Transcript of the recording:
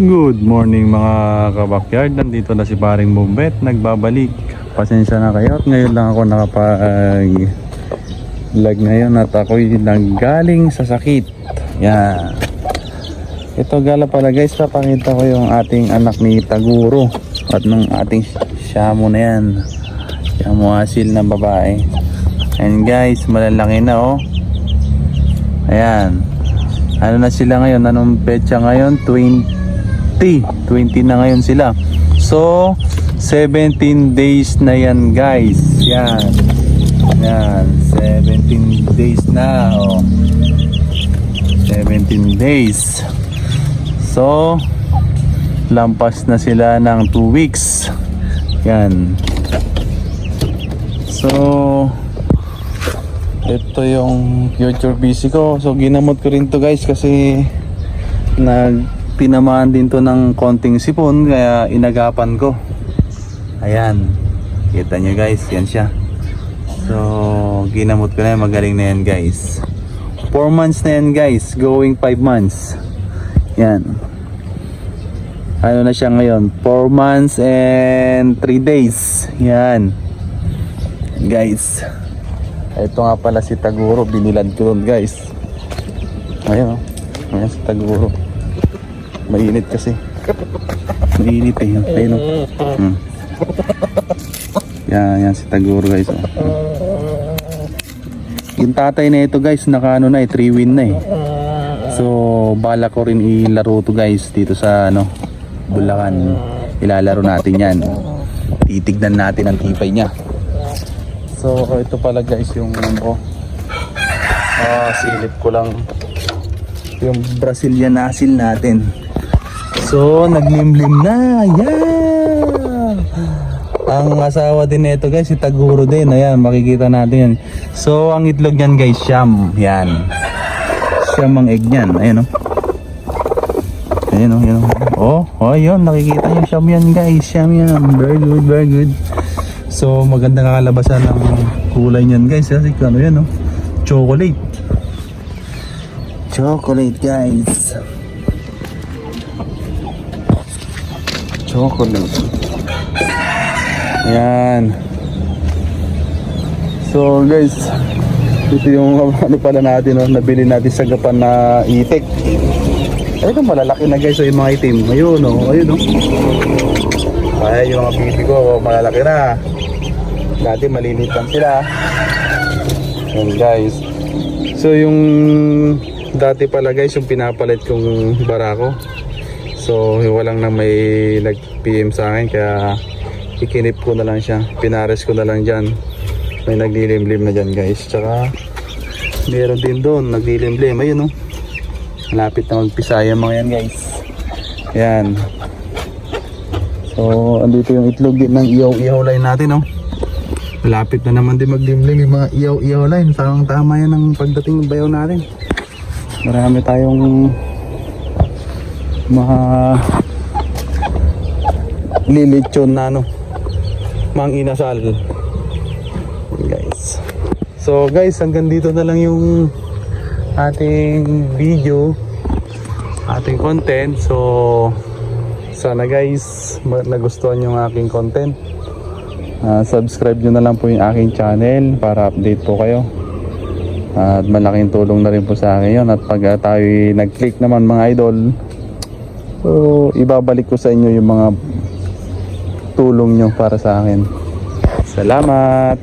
Good morning mga kabakyard. Nandito na si paring Bumbet, nagbabalik. Pasensya na kayo at ngayon lang ako nakapag-vlog ngayon at ako'y nanggaling sa sakit. Yan. Ito gala pala guys, papakita ko yung ating anak ni Taguro at nung ating Shamo na yan. Shamo asil na babae. And guys, malalaki na oh. Ayan. Ano na sila ngayon? Anong petsa ngayon? 20 na ngayon sila. So 17 days na yan guys. Yan. Yan, 17 days na oh. 17 days. So lampas na sila ng 2 weeks. Yan. So ito yung future busy ko. So ginamot ko rin to guys kasi tinamaan din to ng konting sipon kaya inagapan ko. Ayan, kita nyo guys, yan siya. So ginamot ko na yan, magaling na yan guys. 4 months na yan guys, going 5 months. Yan. Ano na siya ngayon? 4 months and 3 days. Yan guys. Ito nga pala si Taguro, binilad ko doon guys. Ayun, ayan si Taguro. Mainit kasi. Mainit eh. Ayun o. Yan si Taguro guys. Yung tatay na ito guys, naka ano na eh, 3 win na eh. So bala ko rin ilaro to guys dito sa ano, Bulacan. Ilalaro natin yan. Titignan natin ang tipay niya. So ito pala guys yung ano, silip ko lang yung Brazilian asil natin. So naglimlim na. Yeah! Ang asawa din nito guys si Taguro din. Ayan, makikita natin yan. So ang itlog niyan guys, Siam. Yan, Siam ang egg niyan. Ayan o. Ayan o, ayan o. Oh, yun, nakikita niyo Siam yan guys. Siam yan. Very good, very good. So maganda kakalabasan ng kulay niyan guys. Kasi ano yan o, chocolate. Chocolate guys. Chocolate. Ayan. So guys, ito yung ano pala natin no, nabili natin sa gapan na itik. Ito malalaki na guys, so yung mga itim. Ayun o, ayun o. Ay, yung mga pipi ko malalaki na. Dati maliliit lang sila. Ayan guys. So yung dati pala guys, yung pinapalit kong barako. So walang na may nag-PM sa akin kaya ikinip ko na lang siya. Pinares ko na lang dyan. May naglilimlim na dyan guys. Tsaka meron din doon naglilimlim. Ayun o. Malapit na magpisaya mga yan guys. Ayan. So andito yung itlog din ng iyaw-iyaw line natin o. Malapit na naman din maglimlim yung mga iyaw-iyaw line. Parang tama yan ang pagdating ng bayaw natin. Marami tayong mga lilitsyon na ano, mang inasal guys. So guys, hanggang dito na lang yung ating video, ating content. So sana guys nagustuhan yung aking content. Subscribe nyo na lang po yung aking channel para update po kayo. At malaking tulong na rin po sa akin yun. At pag tayo nag-click naman mga idol, so ibabalik ko sa inyo yung mga tulong nyo para sa akin. Salamat!